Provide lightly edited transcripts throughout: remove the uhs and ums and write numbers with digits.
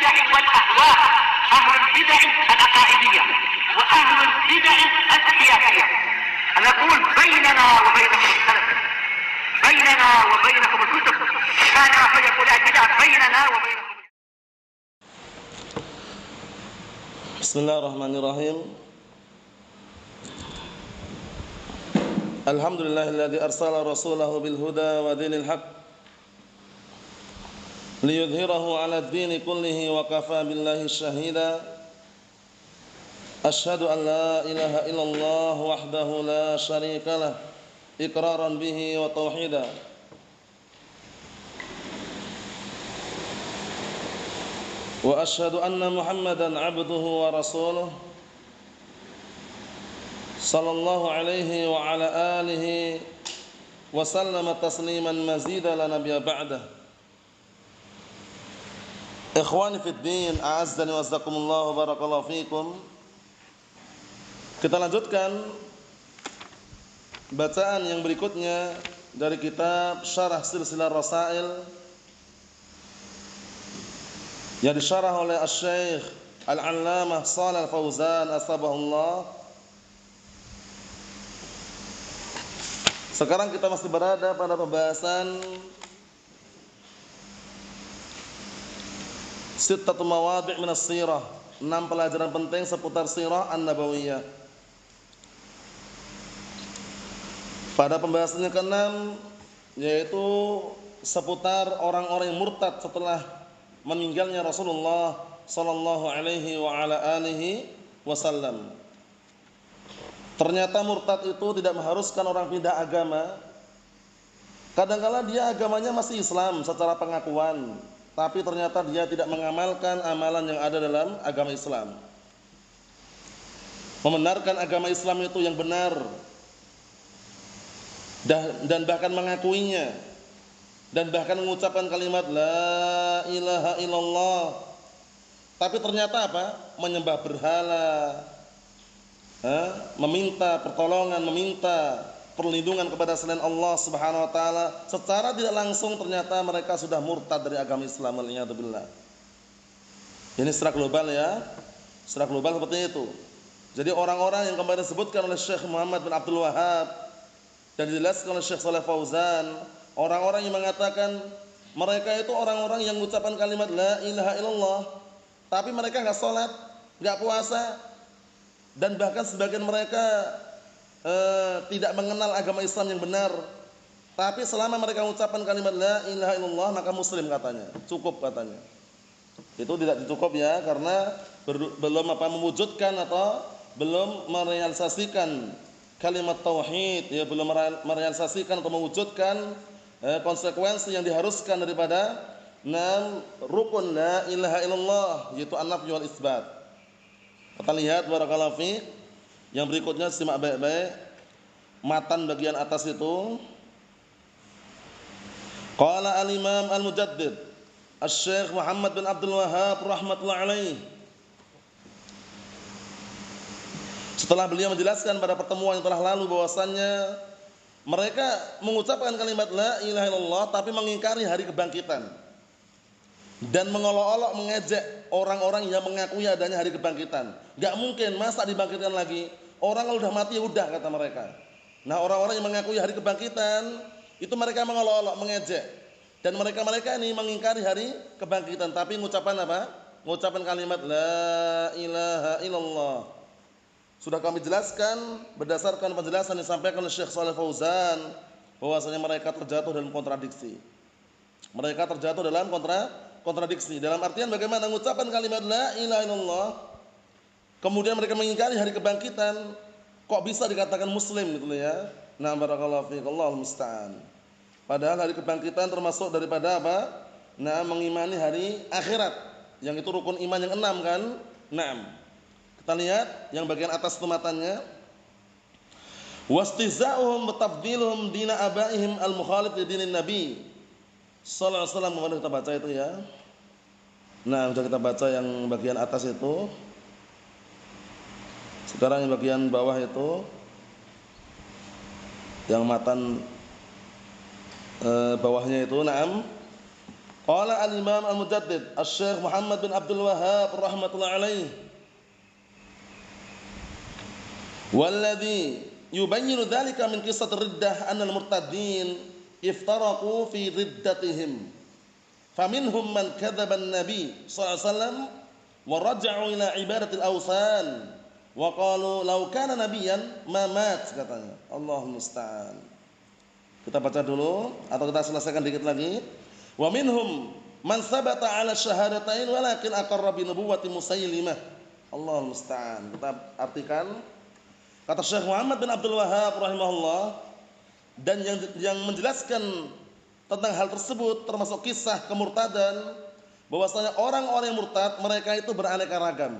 البدع والأهواء، أهل البدع العقائدية وأهل البدع السياسية. نقول بيننا وبينكم السلف، بيننا وبينكم الكتب، كان فيقول البدع بيننا وبينكم. بسم الله الرحمن الرحيم. الحمد لله الذي أرسل رسوله بالهدى ودين الحق ليظهره على الدين كله وكفى بالله شهيدا. أشهد أن لا إله إلا الله وحده لا شريك له إقرارا به وتوحيدا. وأشهد أن محمدا عبده ورسوله صلى الله عليه وعلى آله وسلم تسليما مزيدا لا نبي بعده. Ikhwani fid din, a'azzani wa azzakumullah wa barakallahu fikum. Kita lanjutkan bacaan yang berikutnya dari kitab Syarah Silsilah Rasail yang disyarah oleh Asy-Syaikh Al-'Allamah Shalih Al-Fauzan asbahullah. Sekarang kita masih berada pada pembahasan sittatu mawadhi' min as-sirah, 6 pelajaran penting seputar sirah an-nabawiyah. Pada pembahasan yang ke-6 yaitu seputar orang-orang yang murtad setelah meninggalnya Rasulullah sallallahu alaihi wa ala alihi wasallam. Ternyata murtad itu tidak mengharuskan orang pindah agama. Kadang-kala dia agamanya masih Islam secara pengakuan, tapi ternyata dia tidak mengamalkan amalan yang ada dalam agama Islam. Membenarkan agama Islam itu yang benar dan bahkan mengakuinya, dan bahkan mengucapkan kalimat la ilaha illallah, tapi ternyata apa? Menyembah berhala, meminta pertolongan, meminta perlindungan kepada selain Allah Subhanahu wa taala. Secara tidak langsung ternyata mereka sudah murtad dari agama Islam, waliyadzubillah. Ini secara global ya. Secara global seperti itu. Jadi orang-orang yang kemarin disebutkan oleh Syekh Muhammad bin Abdul Wahhab dan dijelaskan oleh Syekh Shalih Fauzan, orang-orang yang mengatakan mereka itu orang-orang yang mengucapkan kalimat la ilaha illallah, tapi mereka enggak salat, enggak puasa, dan bahkan sebagian mereka tidak mengenal agama Islam yang benar. Tapi selama mereka mengucapkan kalimat la ilaha illallah maka muslim katanya. Cukup katanya. Itu tidak cukup ya, karena belum mewujudkan atau belum merealisasikan kalimat tauhid, ya, belum merealisasikan atau mewujudkan konsekuensi yang diharuskan daripada 6 rukun la ilaha illallah, yaitu an-nafy wal isbat. Kita lihat barakallahu fiik. Yang berikutnya simak baik-baik matan bagian atas itu. Qala al-Imam al-Mujaddid Asy-Syaikh Muhammad bin Abdul Wahhab rahimatullah alaih. Setelah beliau menjelaskan pada pertemuan yang telah lalu bahwasannya mereka mengucapkan kalimat la ilaha illallah tapi mengingkari hari kebangkitan dan mengolok-olok mengejek orang-orang yang mengakui adanya hari kebangkitan. Gak mungkin, masa dibangkitkan lagi? Orang kalau udah mati udah, kata mereka. Nah, orang-orang yang mengakui hari kebangkitan itu mereka mengolok-olok, mengejek, dan mereka ini mengingkari hari kebangkitan tapi mengucapkan apa? Mengucapkan kalimat la ilaha illallah. Sudah kami jelaskan berdasarkan penjelasan yang disampaikan oleh Syekh Shalih Fauzan bahwasanya mereka terjatuh dalam kontradiksi. Mereka terjatuh dalam kontradiksi. Dalam artian bagaimana mengucapkan kalimat la ilaha illallah kemudian mereka mengingkari hari kebangkitan, kok bisa dikatakan muslim gitu ya. Nah, barakallahu fiik, Allahul musta'an. Padahal hari kebangkitan termasuk daripada apa? Nah, mengimani hari akhirat, yang itu rukun iman yang 6 kan? Naam. Kita lihat yang bagian atas itu matanya. Wastihza'uhum bitafdilhum dina abaihim al-mukhalif li dinin nabi sallallahu alaihi wasallam. Kemarin kita baca itu ya. Nah, sudah kita baca yang bagian atas itu. Sekarang yang bagian bawah itu, yang matan bawahnya itu, naam. Qala al-Imam Al-Mujaddid Asy-Syaikh Muhammad bin Abdul Wahhab rahimatullah alaih, walladzi yubayyinu dzalika min qissat riddah anna al-murtaddin iftaraqu fi riddatihim faminhum man kadzdzaba an-nabi sallallahu alaihi wasallam wa raja'u ila ibadatil awsan wa qalu law kana nabiyyan ma mat, katanya. Allahul musta'an. Kita baca dulu atau kita selesaikan dikit lagi. Wa minhum man sabata 'ala syahadatain walakin aqarra bi nubuwwati Musailimah. Allahul musta'an. Kita artikan. Kata Syekh Muhammad bin Abdul Wahhab rahimahullah, dan yang menjelaskan tentang hal tersebut termasuk kisah kemurtadan, bahwasanya orang-orang yang murtad mereka itu beraneka ragam.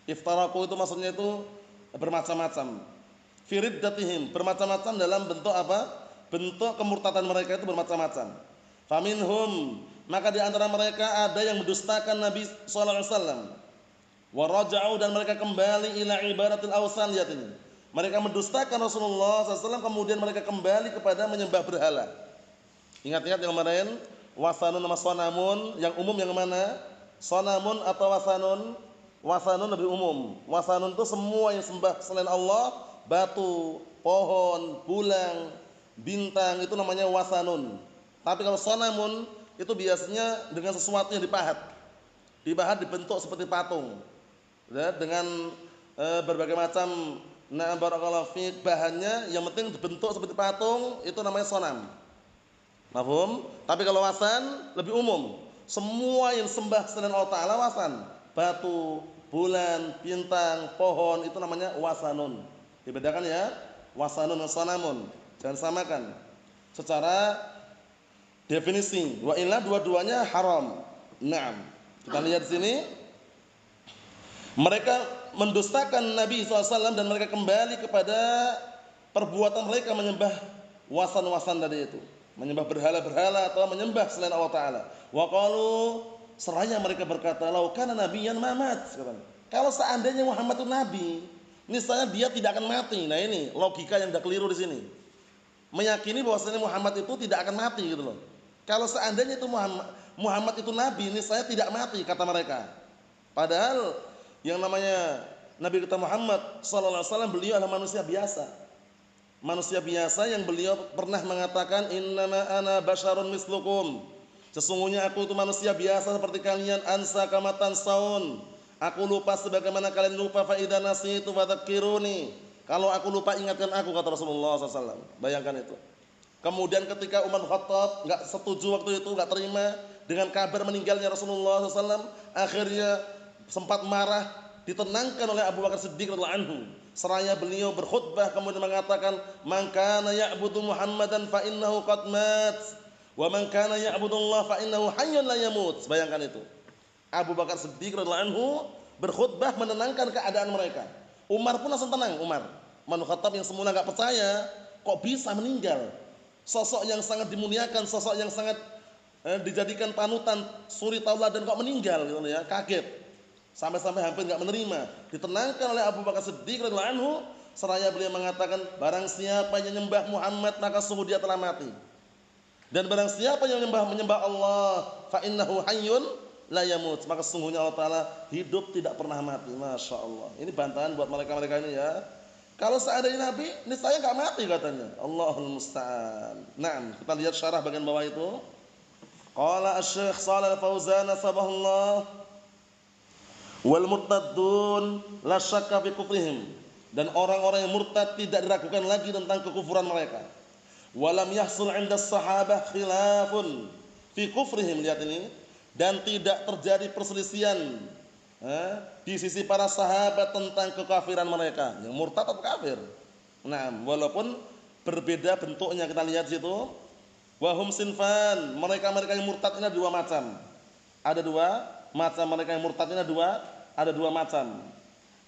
Iftaraku itu maksudnya itu bermacam-macam. Fi riddatihim, bermacam-macam dalam bentuk apa? Bentuk kemurtadan mereka itu bermacam-macam. Faminhum, maka di antara mereka ada yang mendustakan Nabi sallallahu alaihi wasallam. Wa raja'u, dan mereka kembali ila ibadatil awsan. Lihat ini, mereka mendustakan Rasulullah SAW, kemudian mereka kembali kepada menyembah berhala. Ingat-ingat yang kemarin, wasanun sama sonamun, yang umum yang mana? Sonamun atau wasanun? Wasanun lebih umum. Wasanun itu semua yang sembah selain Allah, batu, pohon, bulan, bintang, itu namanya wasanun. Tapi kalau sonamun itu biasanya dengan sesuatu yang dipahat dibentuk seperti patung. Ya, dengan berbagai macam barakallahu fiik bahannya, yang penting dibentuk seperti patung, itu namanya sonam. Mafhum? Tapi kalau wasan lebih umum. Semua yang sembah selain Allah Ta'ala wasan. Batu, bulan, bintang, pohon, itu namanya wasanun. Dibedakan ya, wasanun dan sonamun. Jangan samakan secara definisi. Wa illa dua-duanya haram. Naam. Kita lihat di sini, mereka mendustakan Nabi SAW dan mereka kembali kepada perbuatan mereka menyembah wasan-wasan tadi itu, menyembah berhala-berhala atau menyembah selain Allah Ta'ala. Wa qalu, seraya mereka berkata, lau kana nabiyyan ma mat. Kalau seandainya Muhammad itu nabi, niscaya dia tidak akan mati. Nah ini logika yang sudah keliru di sini. Meyakini bahwasanya Muhammad itu tidak akan mati gitu loh. Kalau seandainya itu Muhammad itu nabi, niscaya tidak mati, kata mereka. Padahal yang namanya Nabi kita Muhammad sallallahu alaihi wasallam, beliau adalah manusia biasa. Manusia biasa yang beliau pernah mengatakan, innama ana basyarun mislukum. Sesungguhnya aku itu manusia biasa seperti kalian, ansa kama tansaun. Aku lupa sebagaimana kalian lupa, fa idza nasitu fadzakiruni. Kalau aku lupa ingatkan aku, kata Rasulullah SAW. Bayangkan itu. Kemudian ketika Umar bin Khattab enggak setuju waktu itu, enggak terima dengan kabar meninggalnya Rasulullah SAW, akhirnya sempat marah, ditenangkan oleh Abu Bakar Siddiq radhiyallahu anhu. Seraya beliau berkhutbah kemudian mengatakan, "Man kana ya'budu Muhammadan fa innahu qad mat, wa man kana ya'budullah fa innahu hayyun la yamut." Bayangkan itu. Abu Bakar Siddiq radhiyallahu anhu berkhutbah menenangkan keadaan mereka. Umar pun langsung tenang. Umar bin Khattab yang semula enggak percaya, kok bisa meninggal? Sosok yang sangat dimuliakan, sosok yang sangat dijadikan panutan, suri tauladan, kok meninggal gitu ya, kaget. Sampai-sampai hampir enggak menerima. Ditenangkan oleh Abu Bakar Siddiq radhiyallahu anhu, seraya beliau mengatakan, barang siapa yang menyembah Muhammad maka sungguh dia telah mati. Dan barang siapa yang menyembah Allah, fa innahu hayyun la yamut, maka sesungguhnya Allah Ta'ala hidup tidak pernah mati. Masya Allah. Ini bantahan buat mereka-mereka ini ya. Kalau seandainya Nabi, ini saya enggak mati katanya. Allahul musta'an. Nah, kita lihat syarah bagian bawah itu. Qala Asy-Syaikh Shalih Al-Fauzan sabahullah, wal murtadun la syakka fi kufrihim, dan orang-orang yang murtad tidak diragukan lagi tentang kekufuran mereka. Walam yahsul 'inda sahabah khilafun fi kufrihim. Lihat ini, dan tidak terjadi perselisihan di sisi para sahabat tentang kekafiran mereka, yang murtad atau kafir. Nah, walaupun berbeda bentuknya, kita lihat situ. Wahum sinfan, mereka-mereka yang murtad ini ada dua macam. Ada dua macam mereka yang murtad ini, ada dua macam.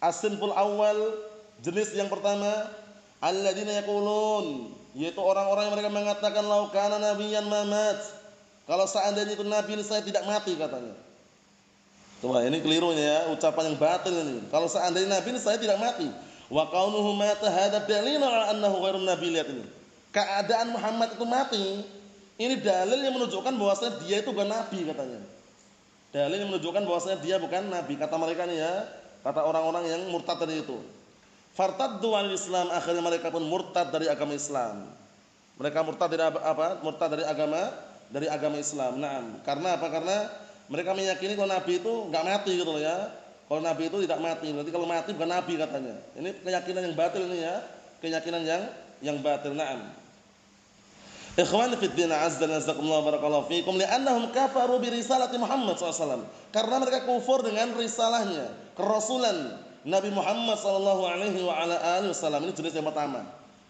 As-sinful awal, jenis yang pertama, alladzina yaqulun, yaitu orang-orang yang mereka mengatakan lau kana nabiyyan ma mat. Kalau seandainya itu nabi ini saya tidak mati katanya. Coba ini kelirunya ya, ucapan yang batil ini. Kalau seandainya nabi ini saya tidak mati. Wa kaunuhu mata hadza dalilun ala annahu ghairun nabi. Lihat ini. Keadaan Muhammad itu mati, Ini dalil yang menunjukkan bahwasanya dia itu bukan nabi katanya. Dalil yang menunjukkan bahwasanya dia bukan nabi kata mereka nih ya, kata orang-orang yang murtad tadi itu. Fartaddu al Islam, akhirnya mereka pun murtad dari agama Islam. Mereka murtad dari apa? Murtad dari agama Islam. Naam. Karena apa? Karena mereka meyakini kalau nabi itu enggak mati gitu loh ya. Kalau nabi itu tidak mati. Berarti kalau mati bukan nabi katanya. Ini keyakinan yang batil ini ya. Keyakinan yang batil. Naam. Ikhwan fi din azza wa jazakumullah barakallahu fikum li'annahum kafaru bi risalati Muhammad SAW. Karena mereka kufur dengan risalahnya, kerasulan Nabi Muhammad sallallahu alaihi wa ala alihi wasallam. Ini jenis yang pertama.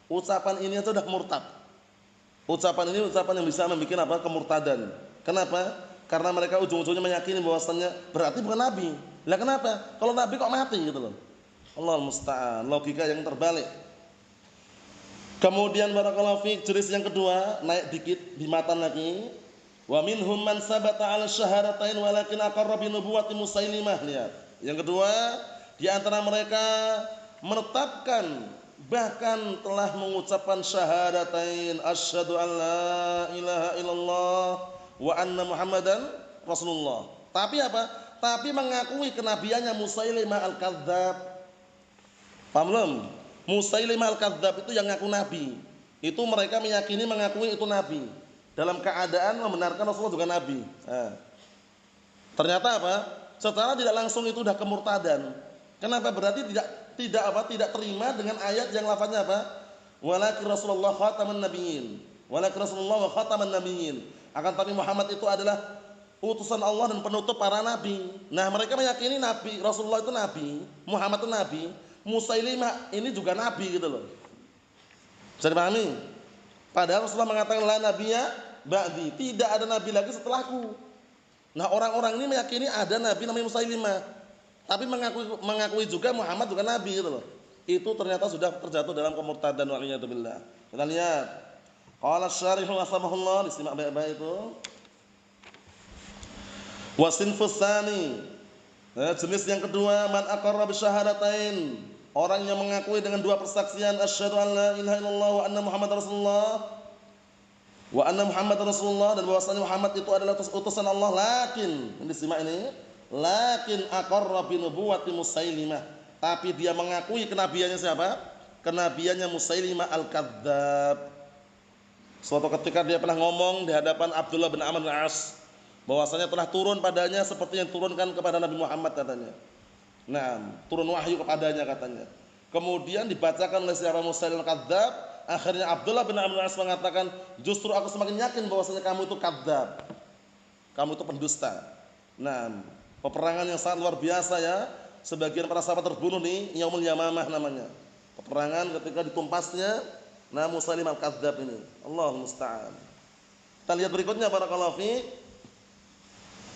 Ucapan ini aja sudah murtad. Ucapan ini ucapan yang bisa membuat apa? Kemurtadan. Kenapa? Karena mereka ujung-ujungnya meyakini bahwasannya berarti bukan nabi. Lah kenapa? Kalau nabi kok mati gitu loh. Allahul musta'an. Logika yang terbalik. Kemudian barakallahu fiik, jenis yang kedua, naik dikit di matan lagi. Wa minhum man sabata 'ala syahadatain walakin aqarra bi nubuwwati Musailimah. Lihat. Yang kedua, di antara mereka menetapkan bahkan telah mengucapkan syahadatain asyhadu an la ilaha illallah wa anna Muhammadan Rasulullah. Tapi apa? Tapi mengakui kenabiannya Musailimah al-Kadzdzab. Paham belum? Musailimah al-Kadzdzab itu yang ngaku nabi. Itu mereka meyakini mengakui itu nabi. Dalam keadaan membenarkan Rasulullah juga nabi. Ternyata apa? Secara tidak langsung itu sudah kemurtadan. Kenapa? Berarti tidak terima dengan ayat yang lafaznya apa? Walakin Rasulullah khataman nabiyyin. Walakin Rasulullah wa khataman nabiyyin. Akan tapi Muhammad itu adalah utusan Allah dan penutup para nabi. Nah, mereka meyakini nabi, Rasulullah itu nabi, Muhammad itu nabi. Musailimah ini juga nabi gitu loh. Bisa dipahami? Padahal Rasulullah mengatakan la nabiyya ba'di, tidak ada nabi lagi setelahku. Nah, orang-orang ini meyakini ada nabi namanya Musailimah, tapi mengakui juga Muhammad juga nabi gitu loh. Itu ternyata sudah terjatuh dalam kemurtadan wa'iyadu billah. Kita lihat. Qala asy-syarih rahimahullah, disimak baik-baik itu. Wa sinfus tsani, jenis yang kedua, man aqarra bi syahadatain, orang yang mengakui dengan dua persaksian asyhadu an la ilaha illallah wa anna Muhammadar Rasulullah wa anna Muhammadar Rasulullah, dan bahwasanya Muhammad itu adalah utusan Allah. Lakin, ini simak ini, lakin aqarra bi nubuwwati Musailimah, tapi dia mengakui kenabiannya siapa? Kenabiannya Musailimah al-Kadzdzab. Suatu ketika dia pernah ngomong di hadapan Abdullah bin Amr bin As bahwasanya telah turun padanya seperti yang turunkan kepada Nabi Muhammad katanya. Nah, turun wahyu kepadanya katanya. Kemudian dibacakan oleh siapa Musailimah al-Kadzdzab. Akhirnya Abdullah bin Amr bin As mengatakan, justru aku semakin yakin bahwasanya kamu itu kadzdzab. Kamu itu pendusta. Nah, peperangan yang sangat luar biasa ya. Sebagian para sahabat terbunuh nih, Yaumul Yamamah namanya. Peperangan ketika ditumpasnya Musailimah al-Kadzdzab ini. Allahul musta'an. Kita lihat berikutnya barakallahu fiik.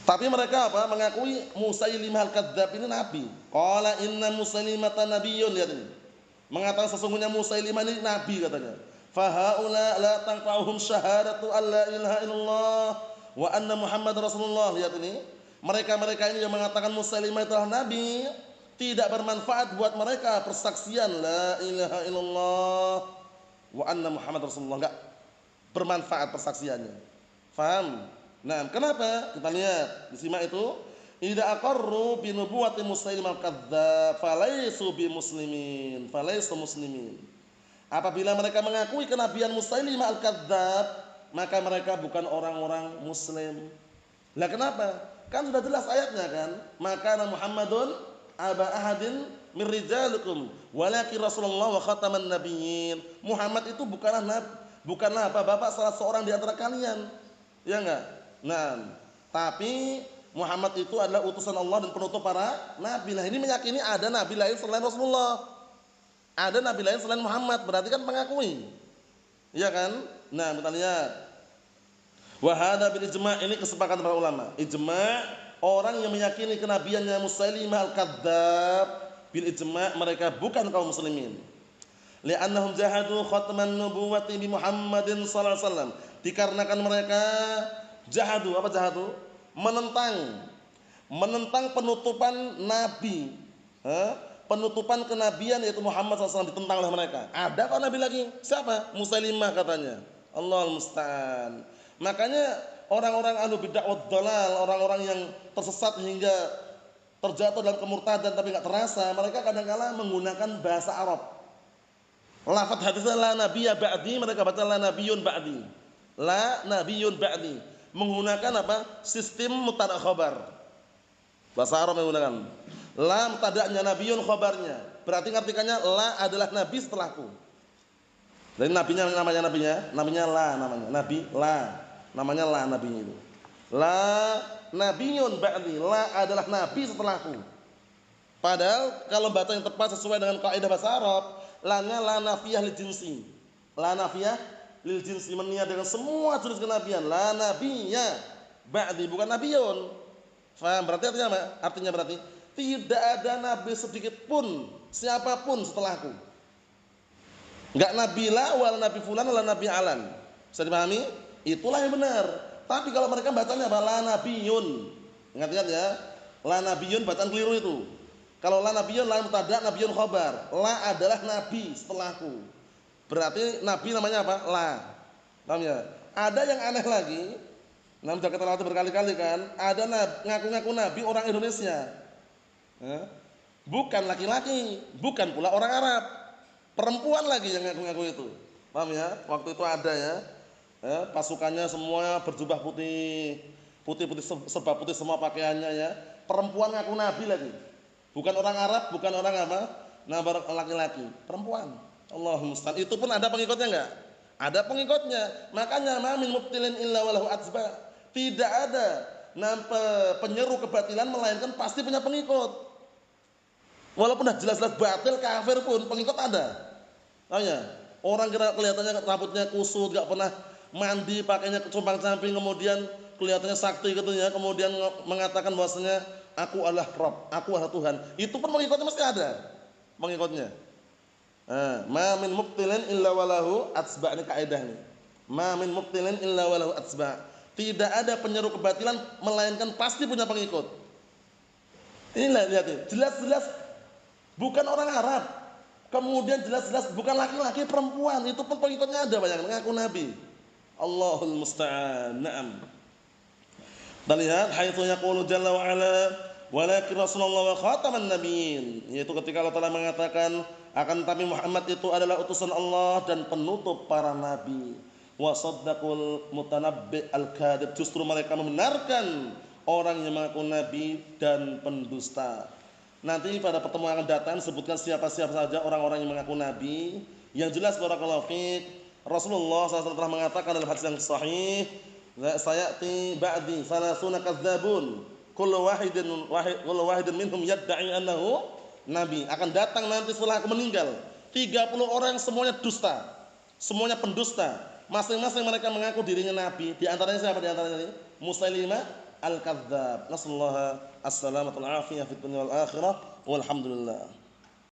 Tapi mereka apa? Mengakui Musailimah al-Kadzdzab ini nabi. Qala inna Musailimata nabiyyun, lihat ini. Mengatakan sesungguhnya Musailimah ini nabi katanya. Fa haula la tanfa'uhum syahadatu alla ilaha illallah wa anna Muhammad Rasulullah. Lihat ini. Mereka-mereka ini yang mengatakan Musailimah itu adalah nabi, tidak bermanfaat buat mereka persaksian la ilaha illallah wa anna Muhammad Rasulullah, enggak bermanfaat persaksiannya. Faham? Nah, kenapa? Kita lihat, disimak itu. Idza aqarru bi nubuwwati Musailimah al-Kadzdzab falaysu bi muslimin, falaysu muslimin. Apabila mereka mengakui kenabian Musailimah al-Kadzdzab, maka mereka bukan orang-orang muslim. Lah kenapa? Kan sudah jelas ayatnya kan? Maka Muhammadun aba ahadin min rijalikum walakin Rasulullah wa khataman nabiyyin. Muhammad itu bukanlah apa bapak salah seorang di antara kalian. Ya enggak? Nah, tapi Muhammad itu adalah utusan Allah dan penutup para nabi. Nah, ini meyakini ada nabi lain selain Rasulullah. Ada nabi lain selain Muhammad, berarti kan mengakui. Iya kan? Nah, kita lihat. Wa hadza bil ijma', ini kesepakatan para ulama. Ijma', orang yang meyakini kenabiannya Musailimah al-Kadzdzab bil ijma' mereka bukan kaum muslimin. Li'annahum jahadu khatman nubuwwati bi Muhammadin sallallahu alaihi wasallam. Dikarenakan mereka jahadu, apa jahadu? Menentang penutupan nabi. Penutupan kenabian yaitu Muhammad SAW ditentang oleh mereka. Ada kok nabi lagi? Siapa? Musailimah katanya. Allahul musta'an. Makanya orang-orang ahlu bid'ah wad dhalal, orang-orang yang tersesat hingga terjatuh dalam kemurtadan tapi enggak terasa, mereka kadang-kala menggunakan bahasa Arab. Lafaz hadisnya la nabiyya ba'di, mereka baca la nabiyyun ba'di. La nabiyyun ba'di. Menggunakan apa? Sistem mubtada khabar. Bahasa Arab menggunakan la mubtada'nya, nabiyyun khabarnya. Berarti artikannya la adalah nabi setelahku. Jadi nabinya namanya la namanya. Nabi la. Namanya la nabinya itu. La nabiyyun ba'di, la adalah nabi setelahku. Padahal kalau baca yang tepat sesuai dengan kaidah bahasa Arab, lanya la nafiyah lil jinsi. La nafiyah lil jinsi, meniadakan semua jenis kenabian. La nabiyya ba'di, bukan nabiyyun. Faham? Berarti artinya apa? Artinya berarti tidak ada nabi sedikit pun siapapun setelahku. Enggak nabi la wala nabi fulan wala nabi alan. Bisa dipahami? Itulah yang benar. Tapi kalau mereka bacanya apa? La nabiyyun. Ingat-ingat ya. La nabiyyun bacaan keliru itu. Kalau la nabiyyun, la mubtada, nabiyyun khabar. La adalah nabi setelahku. Berarti nabi namanya apa? La. Paham ya? Ada yang aneh lagi. Nah, sudah kita latih berkali-kali kan. Ada ngaku-ngaku nabi orang Indonesia. Bukan laki-laki, bukan pula orang Arab. Perempuan lagi yang ngaku-ngaku itu. Paham ya? Waktu itu ada ya. Pasukannya semua berjubah putih, putih-putih, serba putih semua pakaiannya ya. Perempuan ngaku nabi lagi. Bukan orang Arab, bukan orang apa? Nah, laki-laki, perempuan. Allahumma musta'an. Itu pun ada pengikutnya enggak? Ada pengikutnya. Makanya ma min mubtilin illa walahu atsba. Tidak ada penyeru kebatilan melainkan pasti punya pengikut. Walaupun dah jelas-jelas batil kafir pun pengikut ada. Tanya, orang kelihatannya rambutnya kusut, enggak pernah mandi, pakainya compang-camping, kemudian kelihatannya sakti gitu ya, kemudian mengatakan bahwasanya aku adalah Rabb, aku adalah Tuhan. Itu pun pengikutnya mesti ada. Pengikutnya. Ma min mubtilin illa walahu atsba, ini kaidah nih. Ma min mubtilin illa walahu atsba. Tidak ada penyeru kebatilan melainkan pasti punya pengikut. Inilah lihat ini. Jelas-jelas bukan orang Arab. Kemudian jelas-jelas bukan laki-laki, perempuan. Itu pun pengikutnya ada banyak mengaku nabi. Allahul musta'an. Naam. Dan lihat haitsu yaqulu jalla wa ala walakin Rasulullah wa khataman nabiyyin, yaitu ketika Allah Taala mengatakan akan tapi Muhammad itu adalah utusan Allah dan penutup para nabi. Wa saddaqul mutanabbi al-kadhib, justru mereka membenarkan orang yang mengaku nabi dan pendusta. Nanti pada pertemuan yang akan datang sebutkan siapa-siapa saja orang-orang yang mengaku nabi. Yang jelas barakallahu fiik, Rasulullah SAW telah mengatakan dalam hadis yang sahih, sayati ba'di salasuna kadzdzabun kullu wahidin minhum yad'i annahu nabi. Akan datang nanti setelah aku meninggal 30 orang semuanya dusta, semuanya pendusta. Masing-masing mereka mengaku dirinya nabi. Di antaranya siapa di antaranya ini? Musailimah al-kadzdzab. Nasallahu as-salamata wal afiyah fid dunya wal akhirah. Walhamdulillah.